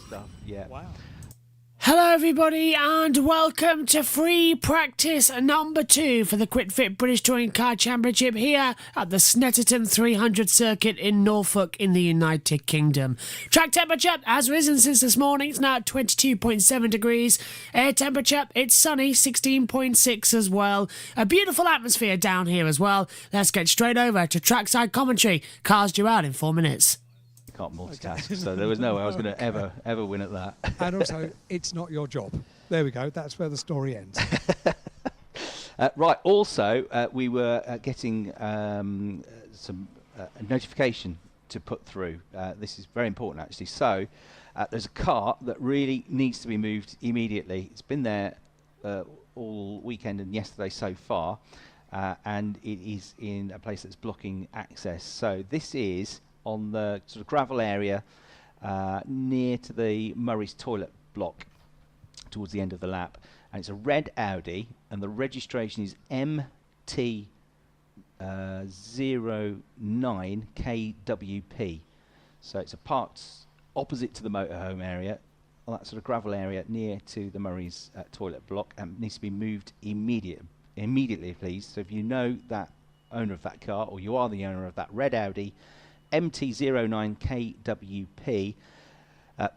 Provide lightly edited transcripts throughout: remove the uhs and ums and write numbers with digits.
stuff. Yeah. Wow. Hello everybody and welcome to free practice number 2 for the Quick Fit British Touring Car Championship here at the Snetterton 300 circuit in Norfolk in the United Kingdom. Track temperature has risen since this morning, it's now at 22.7 degrees. Air temperature, it's sunny, 16.6 as well. A beautiful atmosphere down here as well. Let's get straight over to trackside commentary. Cars due out in 4 minutes. Can't multitask, so there was no way I was going to ever win at that. And also, it's not your job. There we go. That's where the story ends. Right. Also, we were getting some notification to put through. This is very important, actually. So, there's a car that really needs to be moved immediately. It's been there all weekend and yesterday so far, and it is in a place that's blocking access. So, this is on the sort of gravel area near to the Murray's toilet block towards the end of the lap. And it's a red Audi, and the registration is MT09KWP. So it's a parked opposite to the motorhome area, on that sort of gravel area near to the Murray's toilet block, and needs to be moved immediately, please. So if you know that owner of that car, or you are the owner of that red Audi, MT09KWP,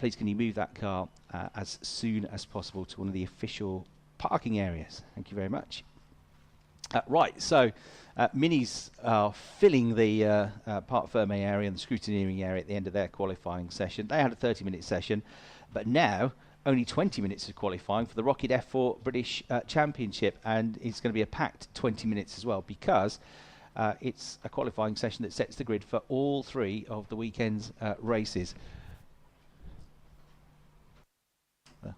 please can you move that car as soon as possible to one of the official parking areas. Thank you very much. Right, so Minis are filling the Parc Ferme area and the scrutineering area at the end of their qualifying session. They had a 30-minute session, but now only 20 minutes of qualifying for the Rocket F4 British Championship, and it's going to be a packed 20 minutes as well, because it's a qualifying session that sets the grid for all 3 of the weekend's races.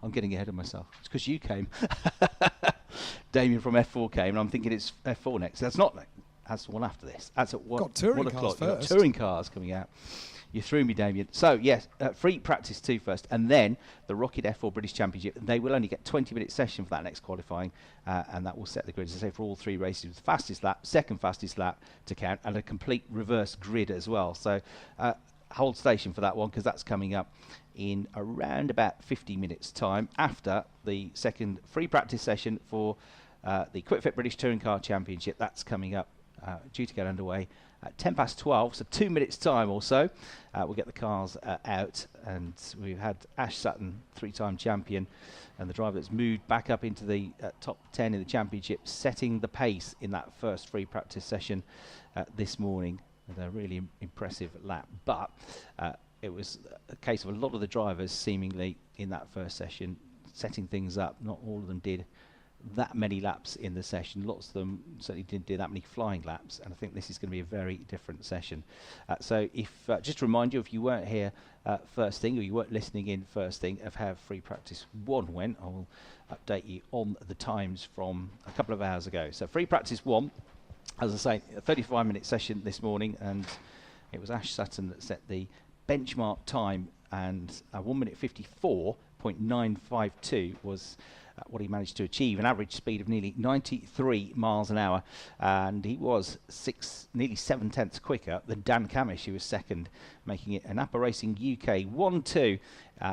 I'm getting ahead of myself. It's because you came. Damien from F4 came, and I'm thinking it's F4 next. That's not next. That's the one after this. That's at 1 o'clock. Got touring cars coming out. You threw me, Damien. So, yes, free practice 2 first, and then the Rocket F4 British Championship. They will only get 20-minute session for that next qualifying, and that will set the grid, as I say, for all 3 races, with the fastest lap, second fastest lap to count, and a complete reverse grid as well. So, hold station for that one, because that's coming up in around about 50 minutes' time after the second free practice session for the Quick Fit British Touring Car Championship. That's coming up, due to get underway at 12:10, so 2 minutes' time or so. We'll get the cars out, and we've had Ash Sutton, 3-time champion, and the driver that's moved back up into the top 10 in the championship, setting the pace in that first free practice session this morning with a really impressive lap. But it was a case of a lot of the drivers seemingly in that first session setting things up. Not all of them did that many laps in the session. Lots of them certainly didn't do that many flying laps, and I think this is going to be a very different session. So if just to remind you, if you weren't here first thing, or you weren't listening in first thing, of how free practice 1 went, I will update you on the times from a couple of hours ago. So free practice 1, as I say, a 35-minute session this morning, and it was Ash Sutton that set the benchmark time, and 1 minute 54.952 was what he managed to achieve, an average speed of nearly 93 miles an hour, and he was nearly 7/10 quicker than Dan Camish, who was second, making it an Napa Racing UK 1-2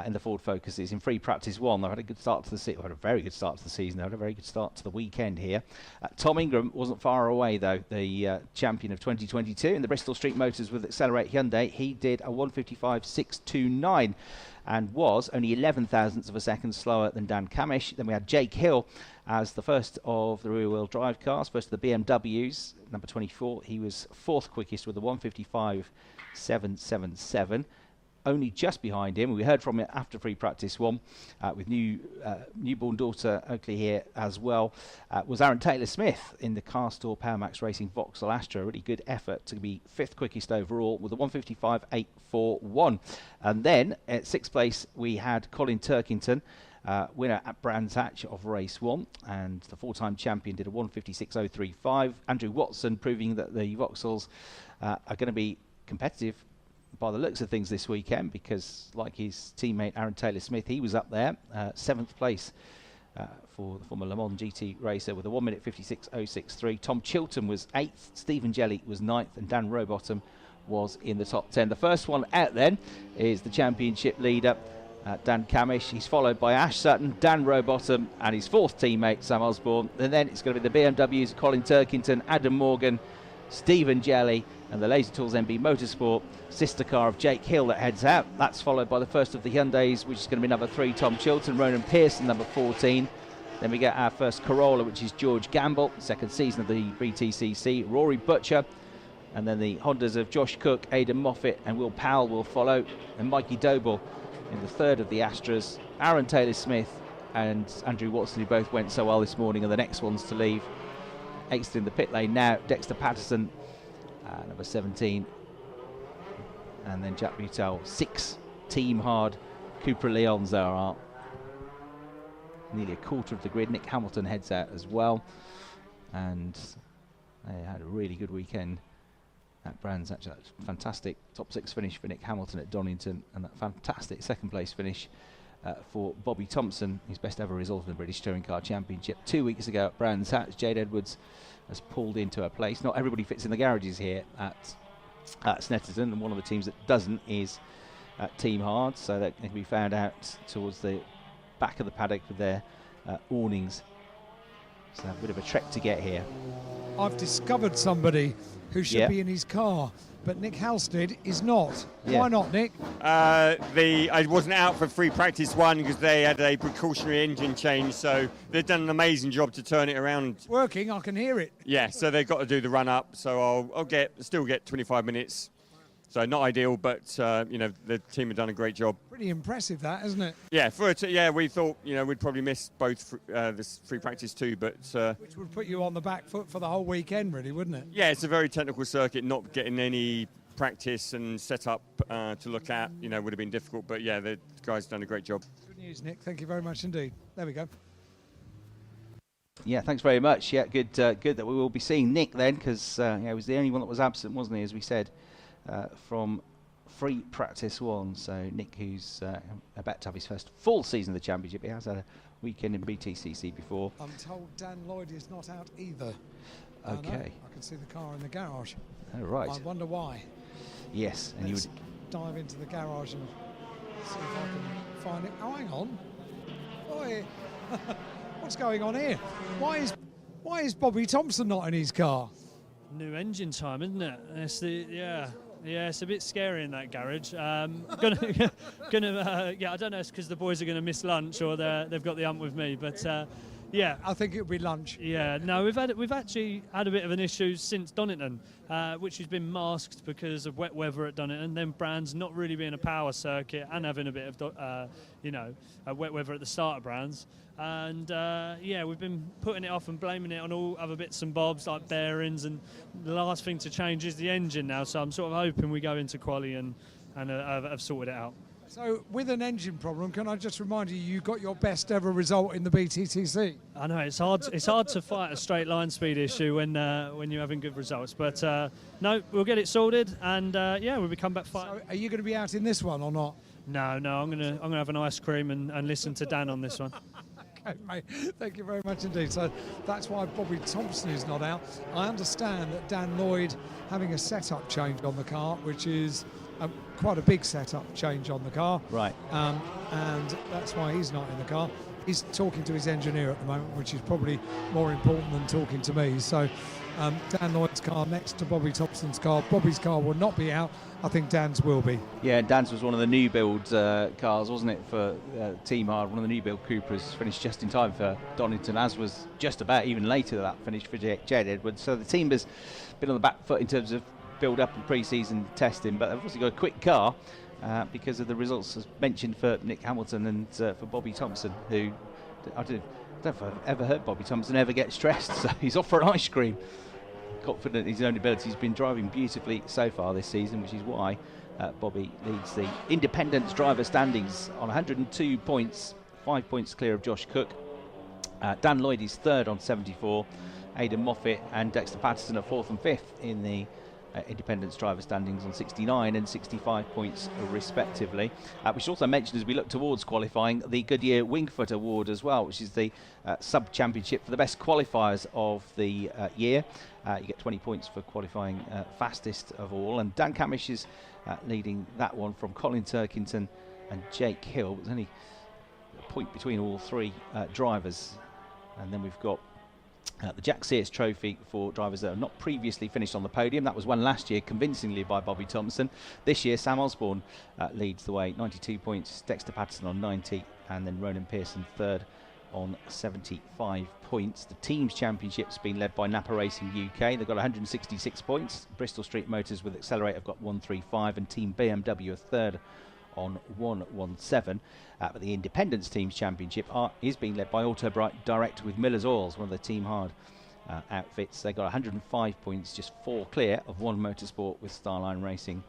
in the Ford Focuses in free practice 1. They've had a good start to the season, had a very good start to the season. They had a very good start to the weekend here. Tom Ingram wasn't far away though, the champion of 2022 in the Bristol Street Motors with Accelerate Hyundai. He did a 1:55.629. and was only 11 thousandths of a second slower than Dan Camish. Then we had Jake Hill as the first of the rear-wheel drive cars, first of the BMWs, number 24. He was 4th quickest with a 1:55.777. Only just behind him, we heard from it after free practice 1, with newborn daughter Oakley here as well, was Aaron Taylor-Smith in the Car Store Powermax Racing Vauxhall Astra. A really good effort to be 5th quickest overall with a 1:55.841. And then at 6th place we had Colin Turkington, winner at Brands Hatch of race 1, and the 4-time champion did a 1:56.035. Andrew Watson proving that the Vauxhalls are going to be competitive by the looks of things this weekend, because like his teammate Aaron Taylor-Smith, he was up there, 7th place for the former Le Mans GT racer with a 1:56.063. Tom Chilton was 8th, Stephen Jelly was 9th, and Dan Rowbottom was in the top 10. The first one out then is the championship leader, Dan Camish. He's followed by Ash Sutton, Dan Rowbottom, and his fourth teammate, Sam Osborne. And then it's going to be the BMWs, Colin Turkington, Adam Morgan, Stephen Jelly, and the Laser Tools MB Motorsport sister car of Jake Hill that heads out. That's followed by the first of the Hyundais, which is going to be number 3, Tom Chilton, Ronan Pearson, number 14. Then we get our first Corolla, which is George Gamble, second season of the BTCC, Rory Butcher. And then the Hondas of Josh Cook, Aidan Moffat, and Will Powell will follow. And Mikey Doble in the third of the Astras. Aaron Taylor-Smith and Andrew Watson, who both went so well this morning, are the next ones to leave. Exiting the pit lane now, Dexter Patterson, number 17. And then Jack Butel, 6. Team Hard, Cooper Leons there are. Nearly a quarter of the grid. Nick Hamilton heads out as well. And they had a really good weekend at Brands. Actually, that's fantastic top 6 finish for Nick Hamilton at Donington, and that fantastic second place finish for Bobby Thompson, his best ever result in the British Touring Car Championship 2 weeks ago at Brands Hatch. Jade Edwards has pulled into a place. Not everybody fits in the garages here at Snetterton, and one of the teams that doesn't is Team Hard, so that can be found out towards the back of the paddock with their awnings. So a bit of a trek to get here. I've discovered somebody who should be in his car, but Nick Halstead is not. Why not, Nick? I wasn't out for free practice 1 because they had a precautionary engine change, so they've done an amazing job to turn it around. It's working, I can hear it. Yeah, so they've got to do the run up, so I'll still get 25 minutes. So not ideal, but the team have done a great job. Pretty impressive, that, isn't it? Yeah, we thought we'd probably miss both this free practice 2, but which would put you on the back foot for the whole weekend, really, wouldn't it? Yeah, it's a very technical circuit. Not getting any practice and setup to look at, would have been difficult. But yeah, the guys done a great job. Good news, Nick. Thank you very much indeed. There we go. Yeah, thanks very much. Yeah, good that we will be seeing Nick then, because he was the only one that was absent, wasn't he, as we said, from free practice 1. So Nick, who's about to have his first full season of the championship. He has had a weekend in BTCC before. I'm told Dan Lloyd is not out either. Okay. I can see the car in the garage. Oh, right. I wonder why. Yes, and Let's dive into the garage and see if I can find it. Oh, hang on. Oi. What's going on here? Why is Bobby Thompson not in his car? New engine time, isn't it? It's a bit scary in that garage. I don't know, it's because the boys are going to miss lunch or they've got the ump with me, but yeah. I think it'll be lunch. Yeah, no, we've actually had a bit of an issue since Donington, which has been masked because of wet weather at Donington, then Brands not really being a power circuit and having a bit of, wet weather at the start of Brands. And we've been putting it off and blaming it on all other bits and bobs like bearings, and the last thing to change is the engine now, so I'm sort of hoping we go into quali and have sorted it out. So with an engine problem, can I just remind you got your best ever result in the BTCC? I know it's hard to fight a straight line speed issue when you're having good results, but no, we'll get it sorted, and we'll come back fighting. So are you going to be out in this one or not? No, I'm gonna have an ice cream and listen to Dan on this one. Okay, mate. Thank you very much indeed. So that's why Bobby Thompson is not out. I understand that Dan Lloyd having a setup change on the car, which is quite a big setup change on the car. Right. And that's why he's not in the car. He's talking to his engineer at the moment, which is probably more important than talking to me. So Dan Lloyd's car next to Bobby Thompson's car. Bobby's car will not be out. I think Dan's will be. Yeah, Dan's was one of the new build cars, wasn't it, for Team Hard? One of the new build Coopers finished just in time for Donington, as was just about even later that finish for Jade Edwards. So the team has been on the back foot in terms of build up and pre-season testing, but they've obviously got a quick car because of the results as mentioned for Nick Hamilton and for Bobby Thompson, who I don't know if I've ever heard Bobby Thompson ever get stressed, so he's off for an ice cream. Confident in his own abilities. He's been driving beautifully so far this season, which is why Bobby leads the independence driver standings on 102 points, 5 points clear of Josh Cook. Dan Lloyd is third on 74. Aidan Moffat and Dexter Patterson are fourth and fifth in the independence driver standings on 69 and 65 points respectively. We should also mention, as we look towards qualifying, the Goodyear Wingfoot Award as well, which is the sub-championship for the best qualifiers of the year. You get 20 points for qualifying fastest of all, and Dan Camish is leading that one from Colin Turkington and Jake Hill. There's only a point between all three drivers. And then we've got the Jack Sears Trophy for drivers that have not previously finished on the podium. That was won last year convincingly by Bobby Thompson. This year, Sam Osborne leads the way, 92 points. Dexter Patterson on 90, and then Ronan Pearson third on 75 points. The Teams Championship's been led by Napa Racing UK. They've got 166 points. Bristol Street Motors with Accelerate have got 135, and Team BMW a third on 117. But the Independence Teams Championship is being led by Auto Direct with Miller's Oils, one of the Team Hard outfits. They got 105 points, just 4 clear of One Motorsport with Starline Racing,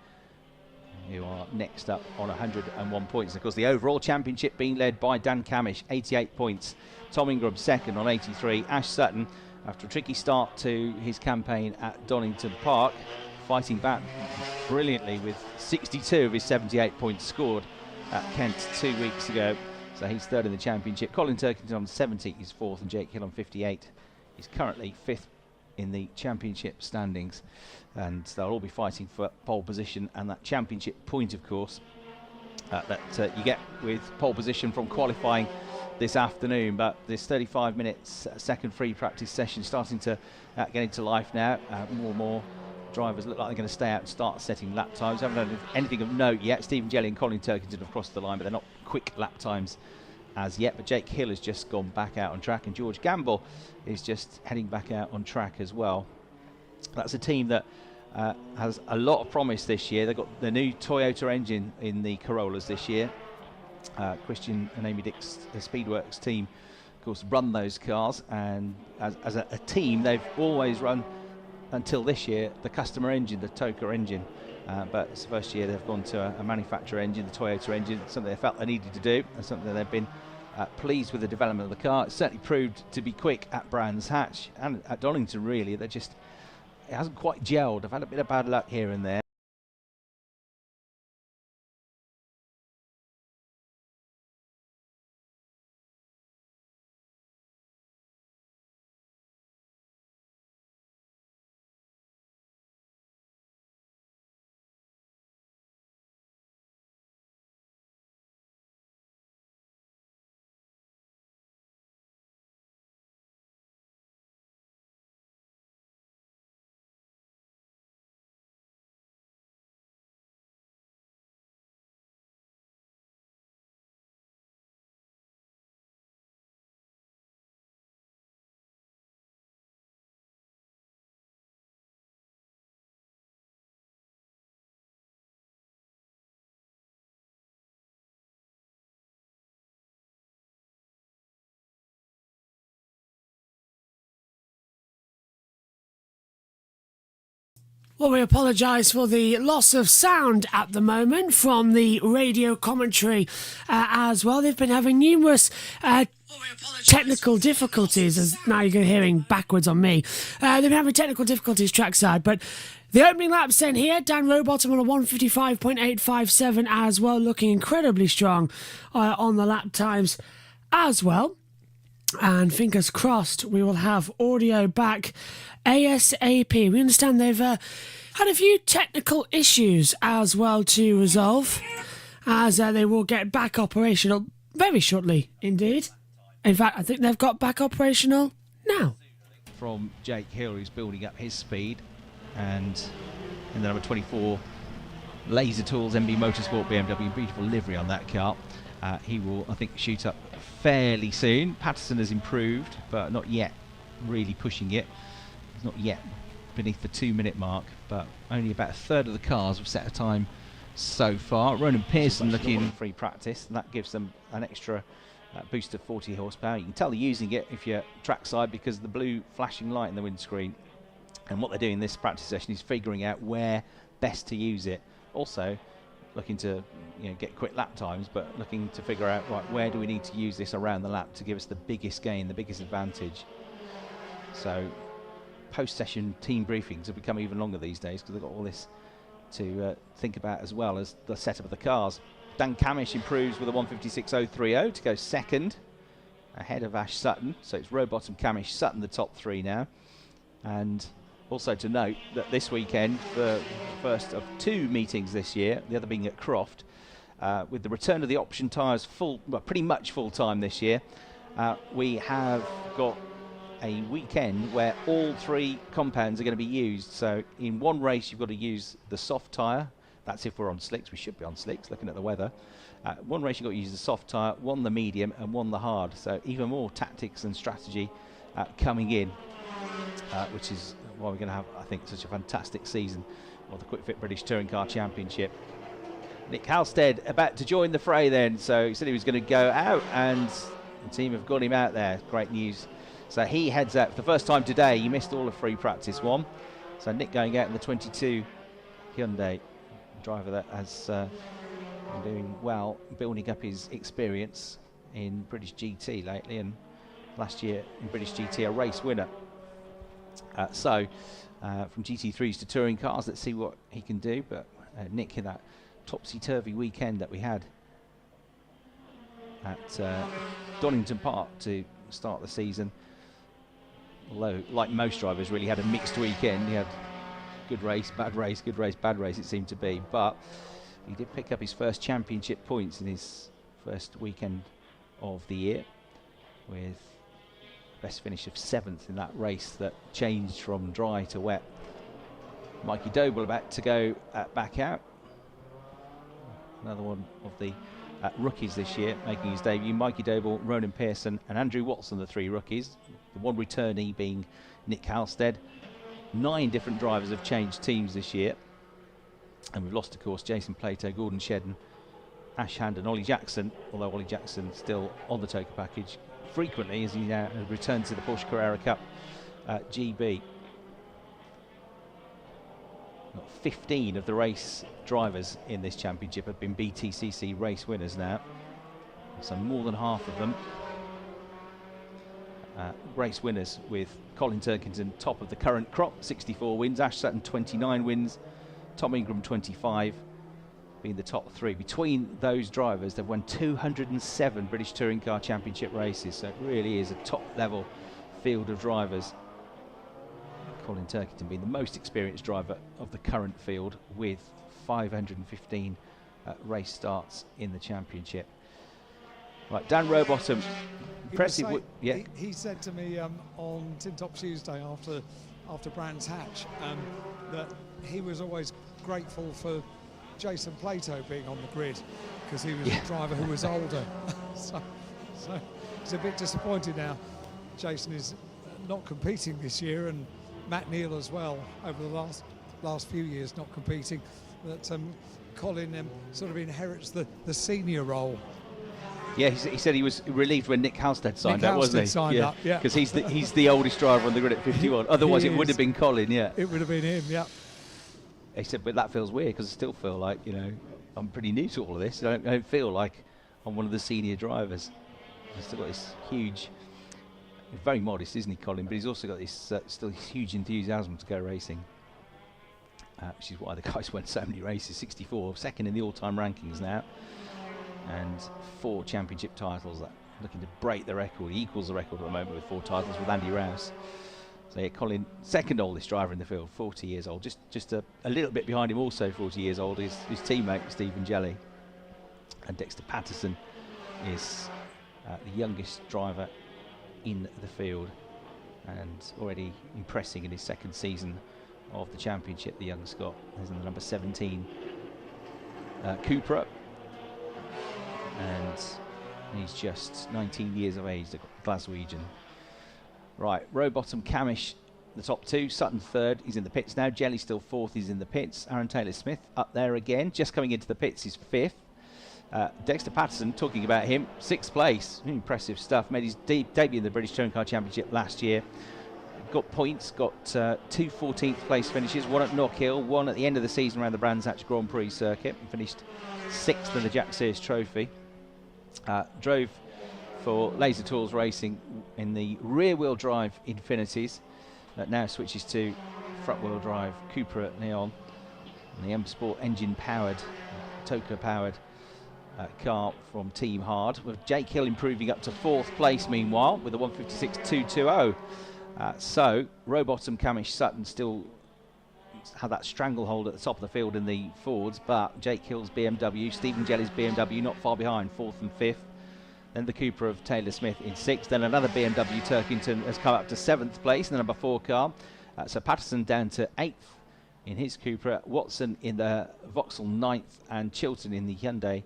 who are next up on 101 points. Of course, the overall championship being led by Dan Camish, 88 points. Tom Ingram second on 83. Ash Sutton, after a tricky start to his campaign at Donington Park, fighting back brilliantly with 62 of his 78 points scored at Kent 2 weeks ago. So he's third in the championship. Colin Turkington on 70 is fourth, and Jake Hill on 58 is currently fifth in the championship standings. And they'll all be fighting for pole position and that championship point, of course, that you get with pole position from qualifying this afternoon. But this 35 minutes second free practice session starting to get into life now. More and more drivers look like they're going to stay out and start setting lap times. Haven't done anything of note yet. Stephen Jelly and Colin Turkington have crossed the line, but they're not quick lap times as yet. But Jake Hill has just gone back out on track, and George Gamble is just heading back out on track as well. That's a team that has a lot of promise this year. They've got the new Toyota engine in the Corollas this year. Christian and Amy Dick's Speedworks team, of course, run those cars, and as a team, they've always run, until this year, the customer engine, the Toka engine. But it's the first year they've gone to a manufacturer engine, the Toyota engine, something they felt they needed to do, and something that they've been pleased with the development of the car. It's certainly proved to be quick at Brands Hatch and at Donington, really. It hasn't quite gelled. I've had a bit of bad luck here and there. Well, we apologise for the loss of sound at the moment from the radio commentary as well. They've been having numerous technical difficulties, as now you're hearing backwards on me. They've been having technical difficulties trackside, but the opening laps then here, Dan Rowbottom on a 155.857 as well, looking incredibly strong on the lap times as well. And fingers crossed we will have audio back ASAP. We understand they've had a few technical issues as well to resolve, as they will get back operational very shortly indeed. In fact, I think they've got back operational now. From Jake Hill, who's building up his speed, and in the number 24 Laser Tools MB Motorsport BMW, beautiful livery on that car. He will, I think, shoot up fairly soon. Patterson has improved, but not yet really pushing it. He's not yet beneath the 2-minute mark, but only about a third of the cars have set a time so far. Ronan Pearson looking free practice, and that gives them an extra boost of 40 horsepower. You can tell they're using it if you're trackside because of the blue flashing light in the windscreen. And what they're doing in this practice session is figuring out where best to use it. Also looking to get quick lap times, but looking to figure out, right, where do we need to use this around the lap to give us the biggest gain, the biggest advantage. So post-session team briefings have become even longer these days because they've got all this to think about, as well as the setup of the cars. Dan Camish improves with a 156.030 to go second ahead of Ash Sutton. So it's Rowbottom, Camish, Sutton the top three now. And also to note that this weekend, the first of 2 meetings this year, the other being at Croft, with the return of the option tyres pretty much full time this year. We have got a weekend where all 3 compounds are going to be used. So in one race, you've got to use the soft tyre. That's if we're on slicks. We should be on slicks, looking at the weather. One race, you've got to use the soft tyre, one the medium, and one the hard. So even more tactics and strategy coming in, which is why we're going to have, I think, such a fantastic season of the Quick Fit British Touring Car Championship. Nick Halstead about to join the fray then. So he said he was going to go out, and the team have got him out there. Great news. So he heads out for the first time today. He missed all of free practice 1. So Nick going out in the 22 Hyundai, driver that has been doing well, building up his experience in British GT lately, and last year in British GT a race winner. From GT3s to touring cars, let's see what he can do. But Nick, in that topsy-turvy weekend that we had at Donington Park to start the season, although like most drivers really had a mixed weekend. He had good race, bad race, good race, bad race, it seemed to be, but he did pick up his first championship points in his first weekend of the year, with best finish of 7th in that race that changed from dry to wet. Mikey Doble about to go back out, another one of the rookies this year making his debut. Mikey Doble, Ronan Pearson and Andrew Watson, the 3 rookies, the one returnee being Nick Halstead. 9 different drivers have changed teams this year, and we've lost, of course, Jason Plato, Gordon Shedden, Ash Hand and Ollie Jackson, although Ollie Jackson still on the Toker package frequently as he now returns to the Porsche Carrera Cup GB. 15 of the race drivers in this championship have been BTCC race winners now, so more than half of them race winners, with Colin Turkington top of the current crop, 64 wins, Ash Sutton 29 wins, Tom Ingram 25, being the top 3. Between those drivers, they've won 207 British Touring Car Championship races, so it really is a top level field of drivers. Colin Turkington being the most experienced driver of the current field, with 515 race starts in the championship. Right, Dan Rowbottom, impressive. He said to me on Tin Top Tuesday after Brands Hatch that he was always grateful for Jason Plato being on the grid, because he was a driver who was older. so he's a bit disappointed now. Jason is not competing this year, and Matt Neal as well, over the last few years not competing, that Colin sort of inherits the senior role. Yeah, he said he was relieved when Nick Halstead signed up, wasn't he? Signed up, yeah. Because he's the oldest driver on the grid at 51. Otherwise, it would have been Colin, yeah. It would have been him, yeah. He said, but that feels weird, because I still feel like, I'm pretty new to all of this. I don't feel like I'm one of the senior drivers. He's still got this huge, very modest, isn't he, Colin? But he's also got this still huge enthusiasm to go racing, which is why the guys won so many races. 64, second in the all-time rankings now, and 4 championship titles. Looking to break the record. He equals the record at the moment with 4 titles with Andy Rouse. So yeah, Colin, second oldest driver in the field, 40 years old. Just a little bit behind him, also 40 years old, is his teammate Stephen Jelly. And Dexter Patterson is the youngest driver in the field, and already impressing in his second season of the championship. The young Scot is in the number 17 Cupra, and he's just 19 years of age, the Glaswegian. Right, Rowbottom, Camish, the top 2. Sutton 3rd, he's in the pits now. Jelly still 4th, he's in the pits. Aaron Taylor-Smith up there again, just coming into the pits, he's 5th. Dexter Patterson, talking about him, 6th place. Impressive stuff. Made his debut in the British Touring Car Championship last year. Got points, got 2 14th place finishes, 1 at Knockhill, 1 at the end of the season around the Brands Hatch Grand Prix circuit, and finished 6th in the Jack Sears Trophy. Drove for Laser Tools Racing in the rear-wheel drive Infinities, that now switches to front-wheel drive Cupra Neon, and the M Sport engine-powered, Toker-powered car from Team Hard, with Jake Hill improving up to 4th place meanwhile with a 156.220. So Rowbottom, Camish, Sutton still had that stranglehold at the top of the field in the Fords, but Jake Hill's BMW, Stephen Jelly's BMW not far behind, 4th and 5th. Then the Cooper of Taylor Smith in 6th. Then another BMW Turkington has come up to 7th place in the number 4 car. So Patterson down to 8th in his Cooper. Watson in the Vauxhall 9th, and Chilton in the Hyundai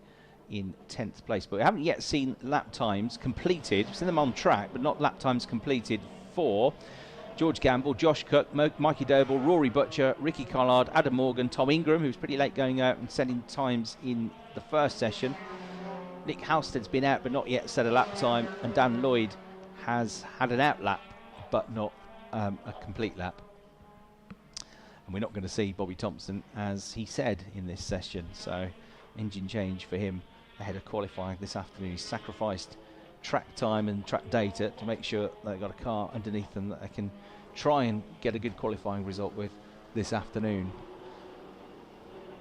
in 10th place. But we haven't yet seen lap times completed. We've seen them on track, but not lap times completed for George Gamble, Josh Cook, Mikey Doble, Rory Butcher, Ricky Collard, Adam Morgan, Tom Ingram, who was pretty late going out and setting times in the first session. Nick Halstead's been out but not yet set a lap time, and Dan Lloyd has had an out lap but not a complete lap. And we're not going to see Bobby Thompson, as he said, in this session. So engine change for him ahead of qualifying this afternoon. He's sacrificed track time and track data to make sure they've got a car underneath them that they can try and get a good qualifying result with this afternoon.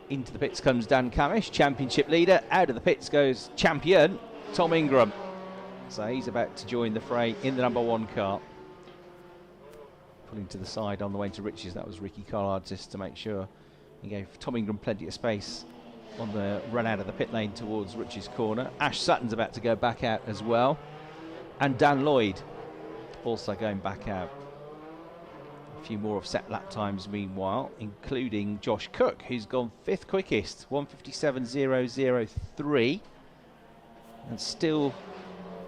Into the pits comes Dan Camish, championship leader. Out of the pits goes champion Tom Ingram. So he's about to join the fray in the number 1 car. Pulling to the side on the way to Rich's, that was Ricky Collard, just to make sure he gave Tom Ingram plenty of space on the run out of the pit lane towards Rich's corner. Ash Sutton's about to go back out as well, and Dan Lloyd also going back out. A few more offset lap times meanwhile, including Josh Cook, who's gone 5th quickest, 1:57.003, and still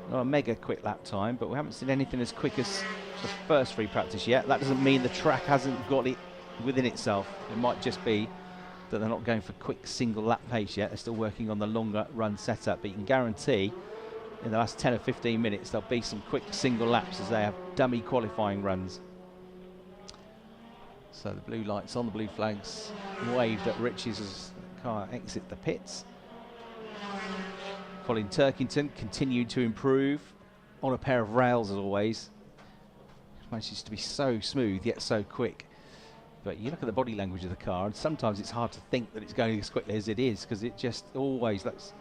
not a mega quick lap time, but we haven't seen anything as quick as the first free practice yet. That doesn't mean the track hasn't got it within itself. It might just be that they're not going for quick single lap pace yet. They're still working on the longer run setup, but you can guarantee in the last 10 or 15 minutes there'll be some quick single laps as they have dummy qualifying runs. So the blue lights on, the blue flags waved at Rich's as the car exit the pits. Colin Turkington continued to improve on a pair of rails as always. Manages to be so smooth yet so quick. But you look at the body language of the car, and sometimes it's hard to think that it's going as quickly as it is, because it just always looks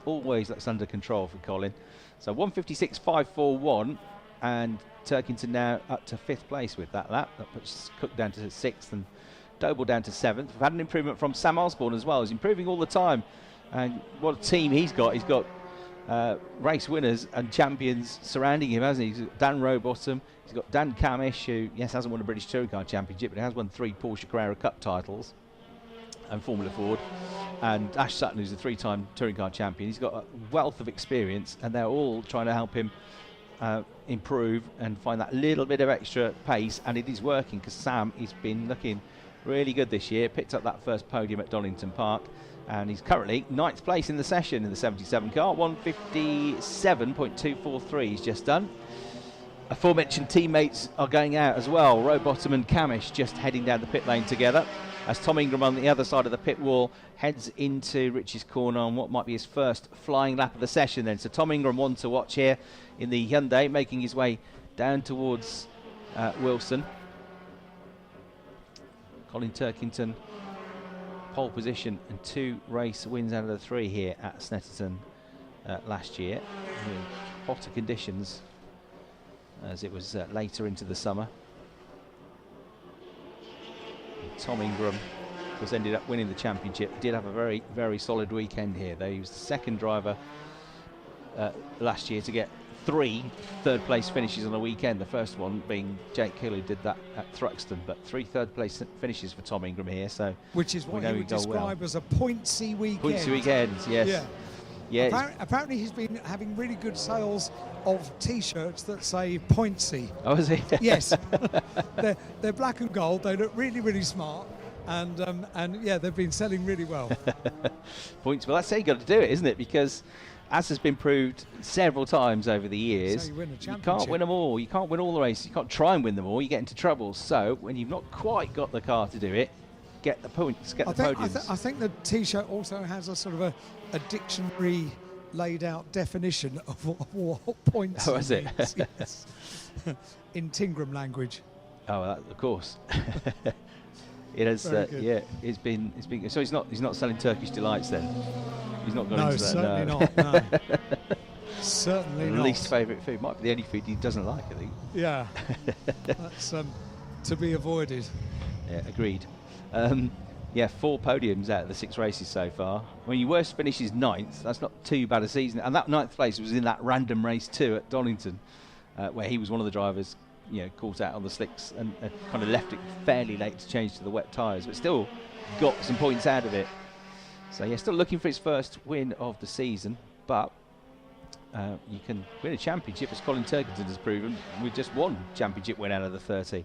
under control for Colin. So 1:56.541, and Turkington now up to 5th place with that lap. That puts Cook down to 6th and Doble down to 7th. We've had an improvement from Sam Osborne as well. He's improving all the time, and what a team he's got. He's got race winners and champions surrounding him, hasn't he? He's got Dan Rowbottom, he's got Dan Camish, who, yes, hasn't won a British Touring Car Championship, but he has won 3 Porsche Carrera Cup titles and Formula Ford, and Ash Sutton, who's a 3-time Touring Car Champion. He's got a wealth of experience, and they're all trying to help him improve and find that little bit of extra pace, and it is working, because Sam has been looking really good this year. Picked up that first podium at Donington Park, and he's currently 9th place in the session in the 77 car. 1:57.243 he's just done. Aforementioned teammates are going out as well. Rowbottom and Camish just heading down the pit lane together, as Tom Ingram on the other side of the pit wall heads into Rich's corner on what might be his first flying lap of the session then. So Tom Ingram, one to watch here in the Hyundai, making his way down towards Wilson. Colin Turkington, pole position and 2 race wins out of the 3 here at Snetterton last year, with hotter conditions as it was later into the summer. Tom Ingram was ended up winning the championship. Did have a very, very solid weekend here, though. He was the 2nd driver last year to get 3 third-place finishes on a weekend. The first one being Jake Hill, who did that at Thruxton, but 3 third-place finishes for Tom Ingram here. So, which is what you would describe as a pointsy weekend. Pointsy weekends, yes. Yeah. Yeah. Apparently he's been having really good sales of T-shirts that say pointsy. Oh, is he? Yes. they're black and gold. They look really, really smart. And yeah, they've been selling really well. Points. Well, that's how you got to do it, isn't it? Because, as has been proved several times over the years, you can't win them all. You can't win all the races. You can't try and win them all. You get into trouble. So when you've not quite got the car to do it, get the points, get the podiums. I think the T-shirt also has a sort of a dictionary laid out definition of what points. Oh, is it? Yes. In Tingram language. Oh, of course. It has, yeah. It's been. So he's not selling Turkish delights then. He's not gone into that. Certainly not. No. Certainly not. Least favourite food might be the only food he doesn't like, I think. Yeah, that's to be avoided. Yeah, agreed. Yeah, 4 podiums out of the 6 races so far. When your worst finish is 9th, that's not too bad a season. And that 9th place was in that random race 2 at Donington, where he was one of the drivers, caught out on the slicks and kind of left it fairly late to change to the wet tyres, but still got some points out of it. So yeah, still looking for his first win of the season, but you can win a championship, as Colin Turkington has proven, with just 1 championship win out of the 30.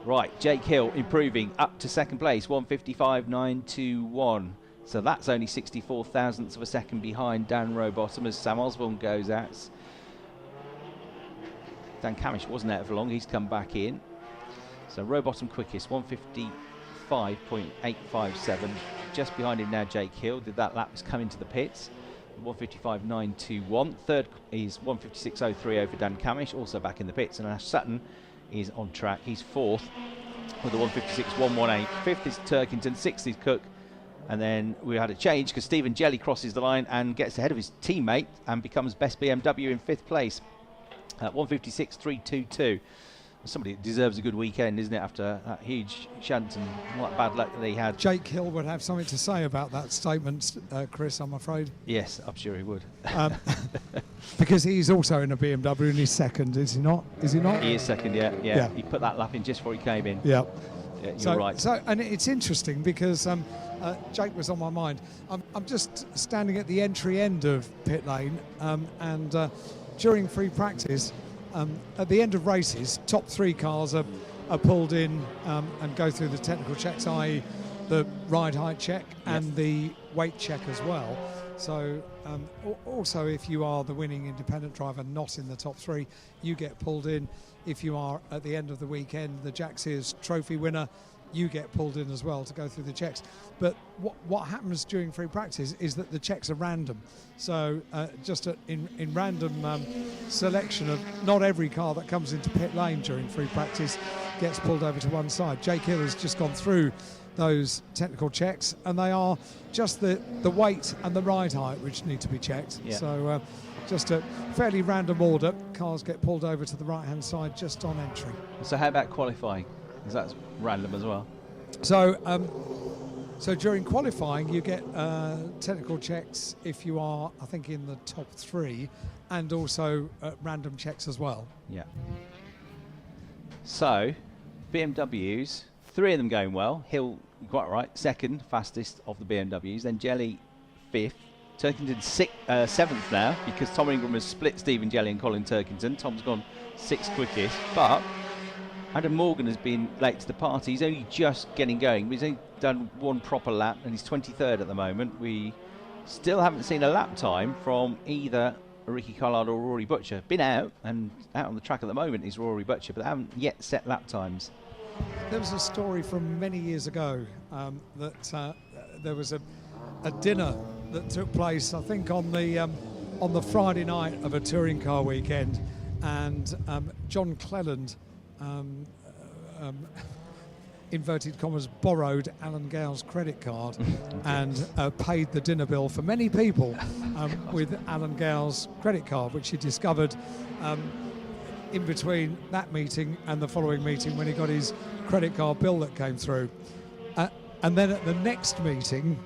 Right, Jake Hill improving up to 2nd place, 1:55.921. So that's only 64 thousandths of a second behind Dan Rowbottom as Sam Osborne goes out. Dan Camish wasn't out for long, he's come back in. So Rowbottom quickest, 1:55.857. Just behind him now, Jake Hill. Did that lap has come into the pits. 1:55.921. Third is 1:56.030 for Dan Camish, also back in the pits. And Ash Sutton is on track. He's 4th with a 1:56.118. 5th is Turkington, 6th is Cook. And then we had a change because Stephen Jelly crosses the line and gets ahead of his teammate and becomes best BMW in 5th place at 1:56.322. Somebody that deserves a good weekend, isn't it, after that huge shunt and all that bad luck that he had. Jake Hill would have something to say about that statement, Chris, I'm afraid. Yes, I'm sure he would. Because he's also in a BMW and he's 2nd, is he not? Is he not? He is 2nd, yeah. He put that lap in just before he came in. Yeah. You're right. So, and it's interesting because Jake was on my mind. I'm just standing at the entry end of pit lane and during free practice, at the end of races, top 3 cars are pulled in and go through the technical checks, i.e. the ride height check and the weight check as well. So also if you are the winning independent driver not in the top 3, you get pulled in. If you are at the end of the weekend the Jack Sears Trophy winner, you get pulled in as well to go through the checks. But what happens during free practice is that the checks are random. So just in random selection of not every car that comes into pit lane during free practice gets pulled over to one side. Jake Hill has just gone through those technical checks and they are just the weight and the ride height which need to be checked. Yeah. So just a fairly random order. Cars get pulled over to the right hand side just on entry. So how about qualifying? Because that's random as well. So so during qualifying you get technical checks if you are, I think, in the top 3 and also random checks as well. Yeah. So BMWs, 3 of them going well. Hill, quite right, 2nd fastest of the BMWs. Then Jelly 5th. Turkington 7th now because Tom Ingram has split Stephen Jelly and Colin Turkington. Tom's gone 6th quickest, but Adam Morgan has been late to the party. He's only just getting going. He's only done 1 proper lap and he's 23rd at the moment. We still haven't seen a lap time from either Ricky Collard or Rory Butcher. Been out and out on the track at the moment is Rory Butcher, but they haven't yet set lap times. There was a story from many years ago that there was a dinner that took place, I think, on the Friday night of a touring car weekend, and John Cleland, inverted commas, borrowed Alan Gale's credit card and paid the dinner bill for many people with Alan Gale's credit card, which he discovered in between that meeting and the following meeting when he got his credit card bill that came through. And then at the next meeting,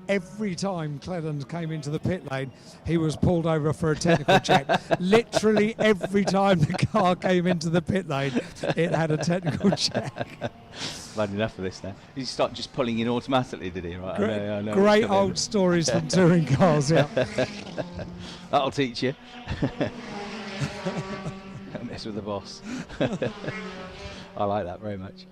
every time Cleland came into the pit lane, he was pulled over for a technical check. Literally every time the car came into the pit lane, it had a technical check. I've had enough of this now. Did he start just pulling in automatically, did he? Right, I know great old stories from touring cars, yeah. That'll teach you. Don't mess with the boss. I like that very much.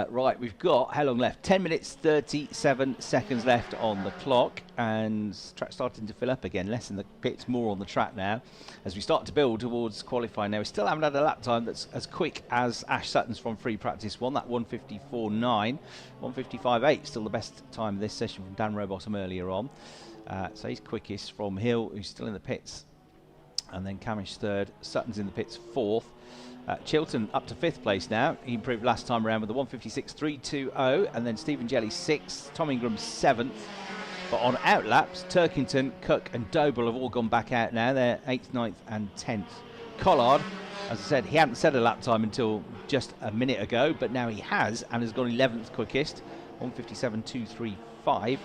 Right, we've got, how long left? 10 minutes, 37 seconds left on the clock, and track starting to fill up again. Less in the pits, more on the track now, as we start to build towards qualifying. Now, we still haven't had a lap time that's as quick as Ash Sutton's from free practice 1, that 1:54.9. 1:55.8, still the best time of this session from Dan Rowbottom earlier on. So he's quickest from Hill, who's still in the pits, and then Camish 3rd. Sutton's in the pits 4th. Chilton up to 5th place now. He improved last time around with a 1:56.320, and then Stephen Jelly 6th, Tom Ingram 7th. But on outlaps, Turkington, Cook and Doble have all gone back out now. They're 8th, 9th and 10th Collard, as I said, he hadn't set a lap time until just a minute ago, but now he has, and has gone 11th quickest, 1:57.235,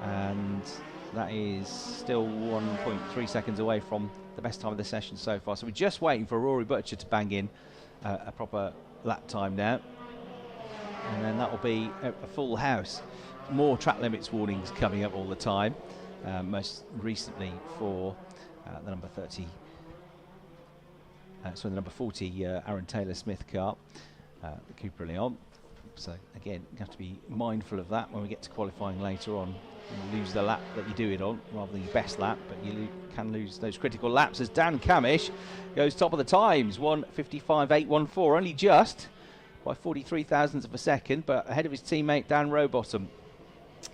and that is still 1.3 seconds away from the best time of the session so far. So we're just waiting for Rory Butcher to bang in a proper lap time now, and then that will be a full house. More track limits warnings coming up all the time, most recently for the number 30. So the number 40 Aaron Taylor-Smith car, the Cooper Leon. So again, you have to be mindful of that when we get to qualifying later on. You lose the lap that you do it on rather than your best lap, but you can lose those critical laps as Dan Camish goes top of the times, 1:55.814, only just by 43 thousandths of a second, but ahead of his teammate Dan Rowbottom.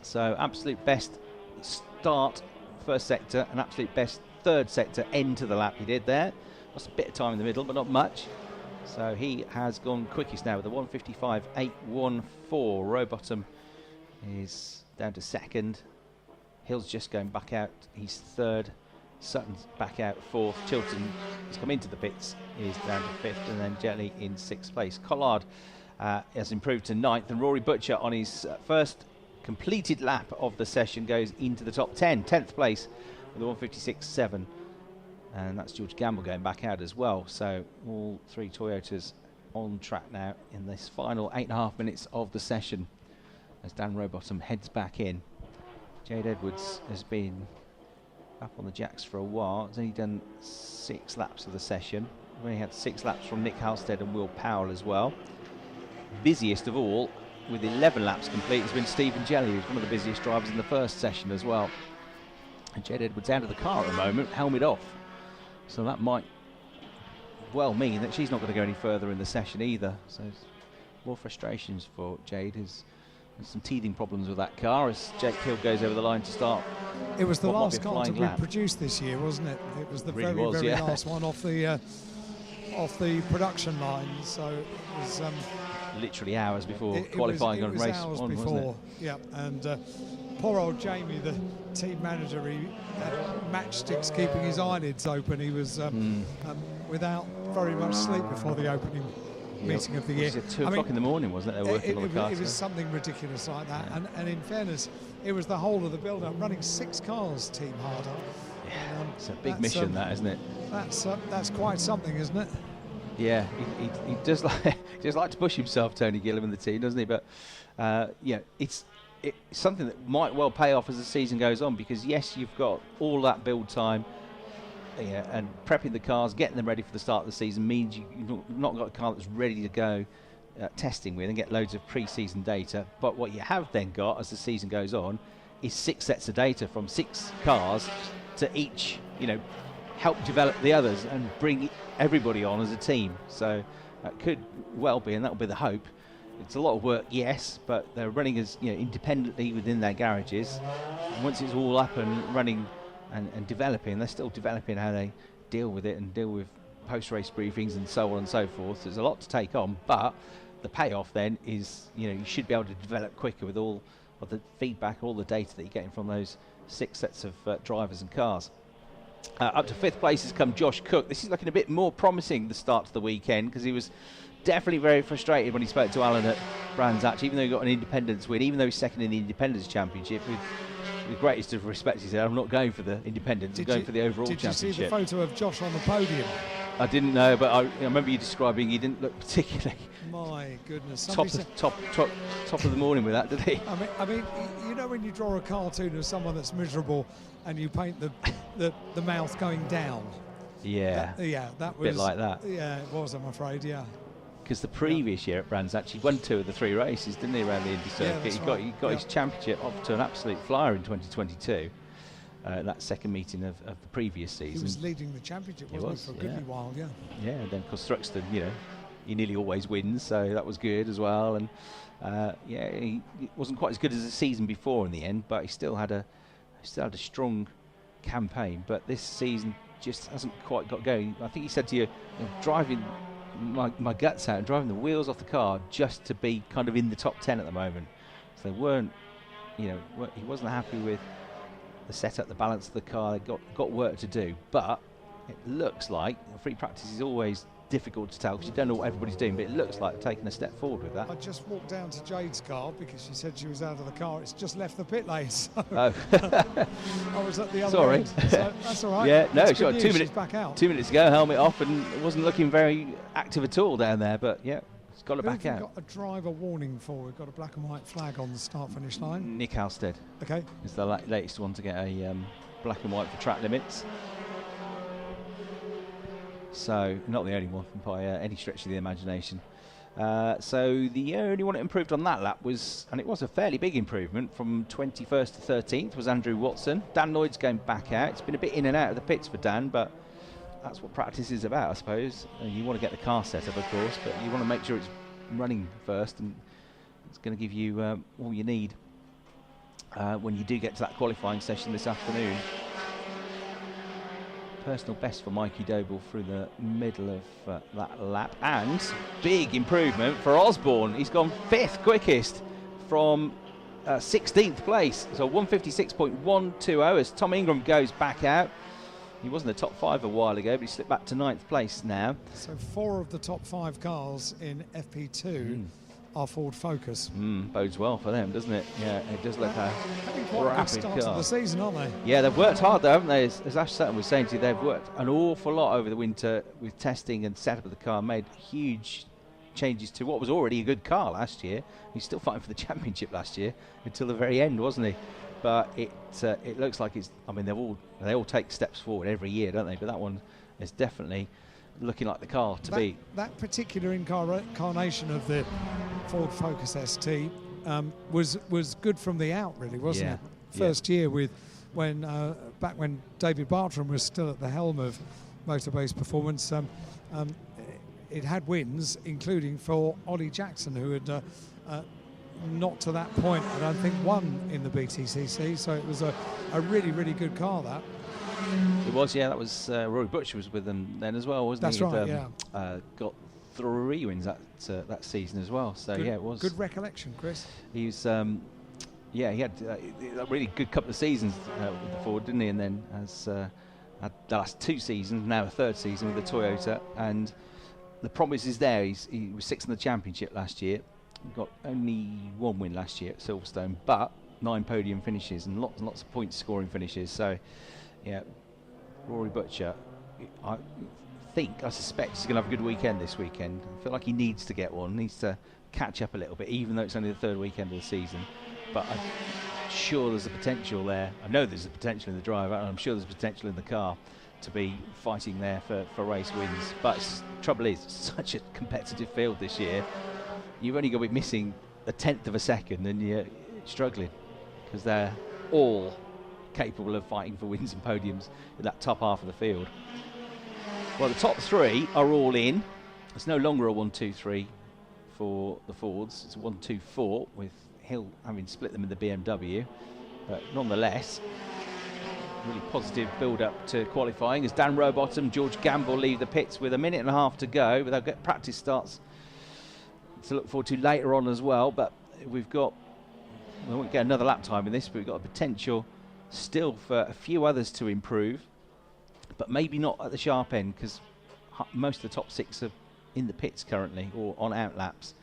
So absolute best start first sector and absolute best third sector end to the lap he did there. Lost a bit of time in the middle, but not much. So he has gone quickest now with a 1:55.814. Rowbottom is down to second. Hill's just going back out. He's third. Sutton's back out fourth. Chilton has come into the pits. He's down to fifth, and then Jelly in sixth place. Collard has improved to ninth, and Rory Butcher on his first completed lap of the session goes into the top 10. 10th place with a 1:56.7. And that's George Gamble going back out as well. So all three Toyotas on track now in this final 8.5 minutes of the session as Dan Rowbottom heads back in. Jade Edwards has been up on the jacks for a while. He's only done 6 laps of the session. We've only had 6 laps from Nick Halstead and Will Powell as well. Busiest of all, with 11 laps complete, has been Stephen Jelly, who's one of the busiest drivers in the first session as well. And Jade Edwards out of the car at the moment, helmet off. So that might well mean that she's not going to go any further in the session either. So more frustrations for Jade, who's some teething problems with that car as Jake Hill goes over the line to start. It was the last car to be produced this year, wasn't it? It was the very last one off the production line. So it was literally hours before qualifying on race hours one, before, wasn't it? Yeah, and poor old Jamie, the team manager, he had matchsticks keeping his eyelids open. He was without very much sleep before the opening meeting of the year. It was at 2 o'clock in the morning, wasn't it? They were working on the car. It was something ridiculous like that. Yeah. And in fairness, it was the whole of the build-up, running 6 cars, Team Harder. Yeah, it's a big mission, that, isn't it? That's quite something, isn't it? Yeah, he does like to push himself, Tony Gilliam, and the team, doesn't he? But yeah, it's something that might well pay off as the season goes on, because yes, you've got all that build time, and prepping the cars, getting them ready for the start of the season means you've not got a car that's ready to go testing with and get loads of pre-season data. But what you have then got as the season goes on is 6 sets of data from 6 cars to each, help develop the others and bring everybody on as a team. So that could well be, and that will be the hope. It's a lot of work, yes, but they're running as independently within their garages. And once it's all up and running and developing, they're still developing how they deal with it and deal with post-race briefings and so on and so forth. There's a lot to take on, but the payoff then is you should be able to develop quicker with all of the feedback, all the data that you're getting from those 6 sets of drivers and cars. Up to 5th place has come Josh Cook. This is looking a bit more promising the start to the weekend, because he was definitely very frustrated when he spoke to Alan at Brands Hatch, even though he got an Independence win, even though he's second in the Independence Championship. With the greatest of respect, he said, I'm not going for the Independence, I'm going for the overall championship. Did you see the photo of Josh on the podium? I didn't know, but I remember you describing he didn't look particularly my goodness, top of the morning with that, did he? I mean, when you draw a cartoon of someone that's miserable and you paint the mouth going down. Yeah. That was a bit like that. Yeah, it was, I'm afraid. Yeah. Because the previous year at Brands actually won 2 of the 3 races, didn't he, around the Indy circuit? He got his championship off to an absolute flyer in 2022. That second meeting of the previous season. He was leading the championship, wasn't he, for a goodly while, yeah. Yeah, and then because Thruxton, he nearly always wins, so that was good as well. And he wasn't quite as good as the season before in the end, but he still had a strong campaign. But this season just hasn't quite got going. I think he said to you, driving my guts out and driving the wheels off the car just to be kind of in the top 10 at the moment. So they weren't, he wasn't happy with the setup, the balance of the car. They got work to do, but it looks like free practice is always difficult to tell because you don't know what everybody's doing, but it looks like taking a step forward with that. I just walked down to Jade's car because she said she was out of the car. It's just left the pit lane, so oh. I was at the other end. So that's all right. Yeah, no, it's sure. 2 minutes back out. 2 minutes ago, helmet off, and it wasn't looking very active at all down there. But yeah, it's got it back out. We've got a driver warning for. We've got a black and white flag on the start-finish line. Nick Halstead. Okay. Is the latest one to get a black and white for track limits. So not the only one by any stretch of the imagination. So the only one that improved on that lap was, and it was a fairly big improvement, from 21st to 13th was Andrew Watson. Dan Lloyd's going back out. It's been a bit in and out of the pits for Dan, but that's what practice is about, I suppose. You want to get the car set up, of course, but you want to make sure it's running first, and it's going to give you all you need when you do get to that qualifying session this afternoon. Personal best for Mikey Doble through the middle of that lap, and big improvement for Osborne. He's gone 5th quickest from 16th place, so 156.120 as Tom Ingram goes back out. He was in the top 5 a while ago, but he slipped back to 9th place now. So 4 of the top 5 cars in FP2 are Ford Focus. Bodes well for them, doesn't it? Yeah, it does look a quite a good start to the season, aren't they? Yeah, they've worked hard though, haven't they? As Ash Sutton was saying to you, they've worked an awful lot over the winter with testing and setup of the car, made huge changes to what was already a good car last year. He's still fighting for the championship last year until the very end, wasn't he? But it looks like it's. I mean, they all take steps forward every year, don't they? But that one is definitely looking like the car to beat. That particular incarnation of the Ford Focus ST was good from the out, really, wasn't it? First year with back when David Bartram was still at the helm of Motorbase Performance, it had wins, including for Ollie Jackson, who had not to that point, I don't think, won in the BTCC. So it was a really, really good car, that. It was, yeah. That was Rory Butcher was with them then as well, wasn't he? That's right, yeah. Got 3 wins that season as well. So good, yeah, it was good recollection, Chris. He was, he had a really good couple of seasons with the Ford, didn't he? And then has had the last 2 seasons, now a 3rd season with the Toyota. And the promise is there. He was 6th in the championship last year. Got only 1 win last year at Silverstone, but 9 podium finishes and lots and lots of point scoring finishes. So yeah, Rory Butcher, I suspect he's going to have a good weekend this weekend. I feel like he needs to get one, needs to catch up a little bit, even though it's only the 3rd weekend of the season. But I'm sure there's a potential there. I know there's a potential in the driver, and I'm sure there's potential in the car to be fighting there for race wins. But the trouble is, it's such a competitive field this year. You've only got to be missing a 1/10 of a second and you're struggling, because they're all capable of fighting for wins and podiums in that top half of the field. Well, the top 3 are all in. It's no longer a 1-2-3 for the Fords. It's a 1-2-4 with Hill having split them in the BMW. But nonetheless, really positive build-up to qualifying as Dan Rowbottom, George Gamble leave the pits with 1.5 minutes to go. But they'll get practice starts to look forward to later on as well. But we won't get another lap time in this, but we've got a potential still for a few others to improve, but maybe not at the sharp end, because most of the top 6 are in the pits currently or on out laps.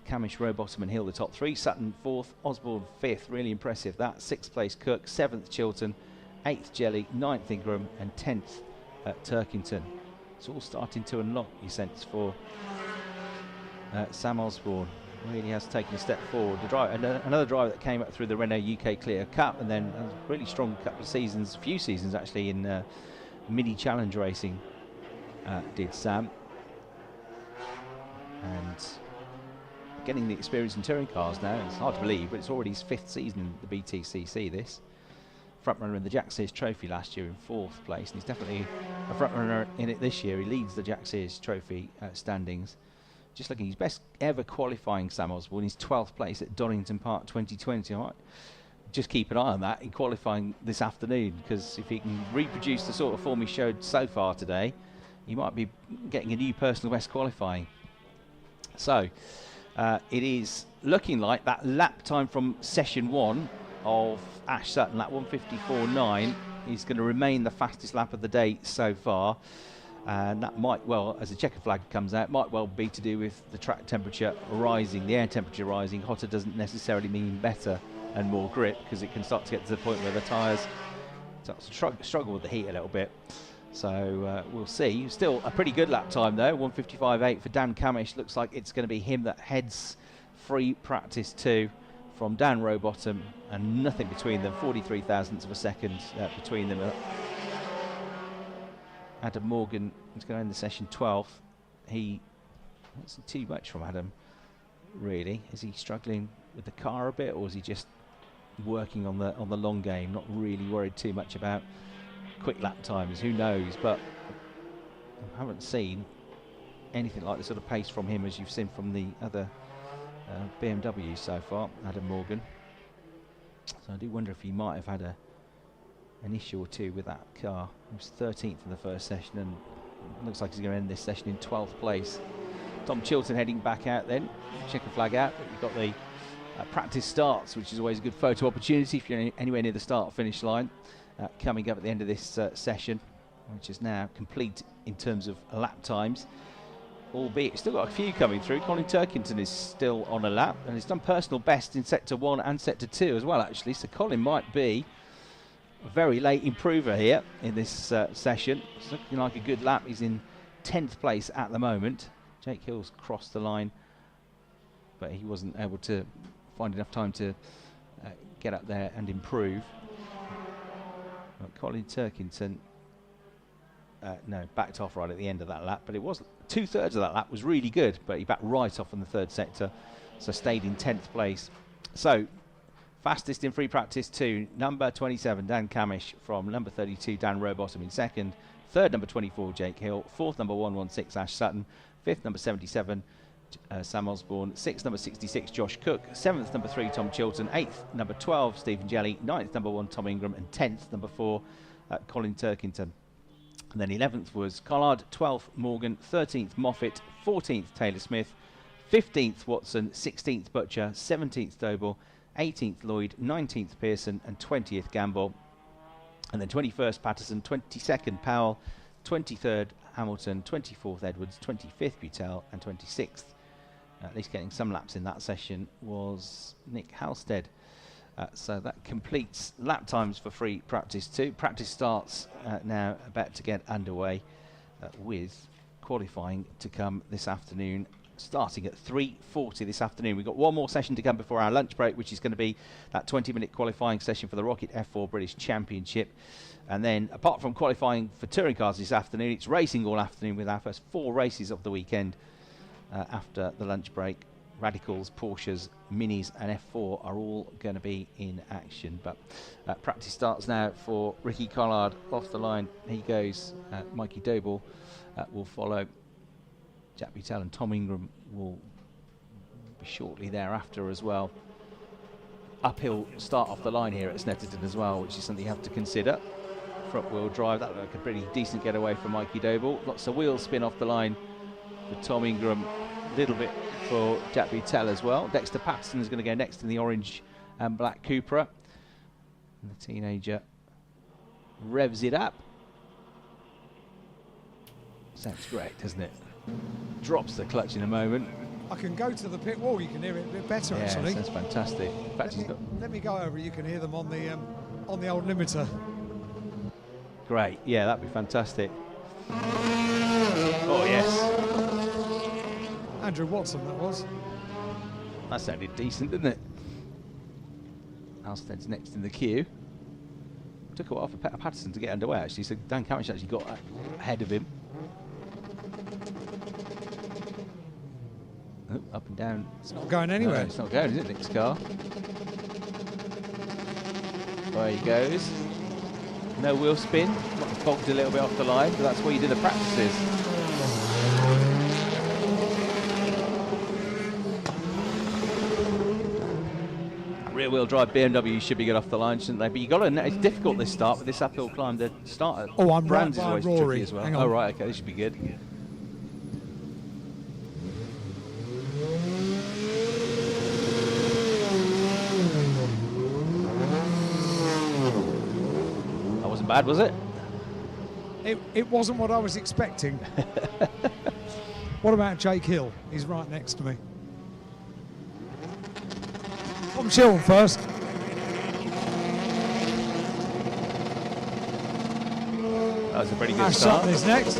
Camish, Rowbottom and Hill the top 3, Sutton 4th, Osborne 5th, really impressive that. 6th place Cook, 7th Chilton, 8th Jelly, 9th Ingram and 10th at Turkington. It's all starting to unlock, you sense, for Sam Osborne. Really has taken a step forward. Another driver that came up through the Renault UK Clear Cup, and then a really strong couple of seasons, a few seasons actually, in mini challenge racing, did Sam. And getting the experience in touring cars now, it's hard to believe, but it's already his 5th season in the BTCC, this. Front runner in the Jack Sears Trophy last year in 4th place, and he's definitely a front runner in it this year. He leads the Jack Sears Trophy standings. Just looking, his best ever qualifying, Sam Osborne, his 12th place at Donington Park 2020. I might just keep an eye on that in qualifying this afternoon, because if he can reproduce the sort of form he showed so far today, he might be getting a new personal best qualifying. So it is looking like that lap time from session 1 of Ash Sutton, lap 154.9, He's going to remain the fastest lap of the day so far. And that might well, as the checker flag comes out, might well be to do with the track temperature rising, the air temperature rising. Hotter doesn't necessarily mean better and more grip, because it can start to get to the point where the tyres start to struggle with the heat a little bit. So we'll see. Still a pretty good lap time though, 1:55.8 for Dan Camish. Looks like it's going to be him that heads free practice 2 from Dan Rowbottom, and nothing between them, 43 thousandths of a second between them. Adam Morgan is going to end the session 12th. He, that's too much from Adam, really. Is he struggling with the car a bit, or is he just working on the long game, not really worried too much about quick lap times? Who knows? But I haven't seen anything like the sort of pace from him as you've seen from the other BMWs so far, Adam Morgan. So I do wonder if he might have had an issue or two with that car. He was 13th in the first session, and looks like he's going to end this session in 12th place. Tom Chilton heading back out then, checker flag out. But you've got the practice starts, which is always a good photo opportunity if you're anywhere near the start-finish line, coming up at the end of this session, which is now complete in terms of lap times. Albeit still got a few coming through. Colin Turkington is still on a lap, and he's done personal best in sector 1 and sector 2 as well, actually. So Colin might be a very late improver here in this session. It's looking like a good lap. He's in 10th place at the moment. Jake Hill's crossed the line, but he wasn't able to find enough time to get up there and improve. But Colin Turkington backed off right at the end of that lap, but it was 2/3 of that lap was really good, but he backed right off in the third sector, so stayed in 10th place. So fastest in free practice 2, number 27 Dan Camish, from number 32 Dan Rowbottom in second, third number 24 Jake Hill, fourth number 116 Ash Sutton, fifth number 77 Sam Osborne, sixth number 66 Josh Cook, seventh number 3 Tom Chilton, eighth number 12 Stephen Jelly, ninth number 1 Tom Ingram, and 10th number 4 Colin Turkington. And then 11th was Collard, 12th Morgan, 13th Moffat, 14th Taylor Smith, 15th Watson, 16th Butcher, 17th Doble, 18th Lloyd, 19th Pearson, and 20th Gamble. And then 21st Patterson, 22nd Powell, 23rd Hamilton, 24th Edwards, 25th Butel, and 26th, at least getting some laps in that session, was Nick Halstead. So that completes lap times for free practice 2. Practice starts now about to get underway with qualifying to come this afternoon, starting at 3:40 this afternoon. We've got one more session to come before our lunch break, which is going to be that 20-minute qualifying session for the Rocket F4 British Championship. And then, apart from qualifying for touring cars this afternoon, it's racing all afternoon with our first 4 races of the weekend after the lunch break. Radicals, Porsches, Minis and F4 are all going to be in action. But practice starts now for Ricky Collard. Off the line he goes. Mikey Doble will follow. Jack Butel and Tom Ingram will be shortly thereafter as well. Uphill start off the line here at Snetterton as well, which is something you have to consider. Front wheel drive, that looked like a pretty decent getaway from Mikey Doble. Lots of wheel spin off the line for Tom Ingram, a little bit for Jack Butel as well. Dexter Patterson is going to go next in the orange and black Cupra. And the teenager revs it up. Sounds great, doesn't it? Drops the clutch in a moment. I can go to the pit wall, you can hear it a bit better actually. That's fantastic. In fact, let me go over, you can hear them on the old limiter. Great, yeah, that'd be fantastic. Oh yes. Andrew Watson, that was. That sounded decent, didn't it? Halstead's next in the queue. Took a while for Patterson to get underway, actually, so Dan Camish actually got ahead of him. Oh, up and down. It's not going anywhere. No, it's not going, is it, Nick's car? There he goes. No wheel spin. Bogged a little bit off the line, but that's where you do the practices. Rear-wheel drive BMW should be good off the line, shouldn't they? But you got to. It's difficult this start with this uphill climb. The start at I'm Brands right is by always Rory. tricky as well. Hang on. Oh right, okay, this should be good. Wasn't bad, was it? It wasn't what I was expecting. What about Jake Hill? He's right next to me. Tom Chilton first. That was a pretty good Ash start. Sutton is next.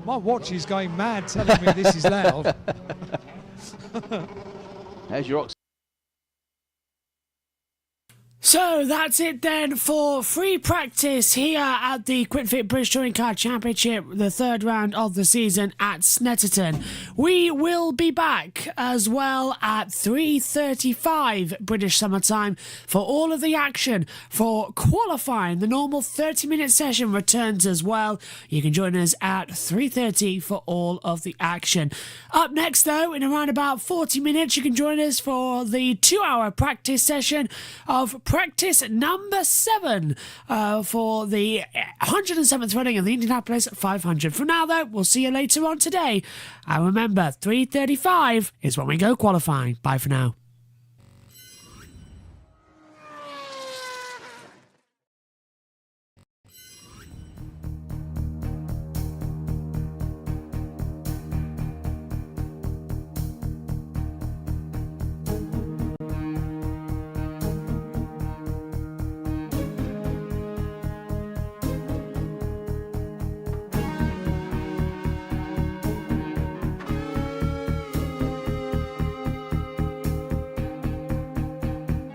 My watch is going mad telling me this is loud. There's your So that's it then for free practice here at the QuickFit British Touring Car Championship, the third round of the season at Snetterton. We will be back as well at 3:35 British Summer Time for all of the action for qualifying. The normal 30-minute session returns as well. You can join us at 3:30 for all of the action. Up next though, in around about 40 minutes, you can join us for the 2-hour practice session of practice number 7 for the 107th running of the Indianapolis 500. For now, though, we'll see you later on today. And remember, 3:35 is when we go qualifying. Bye for now.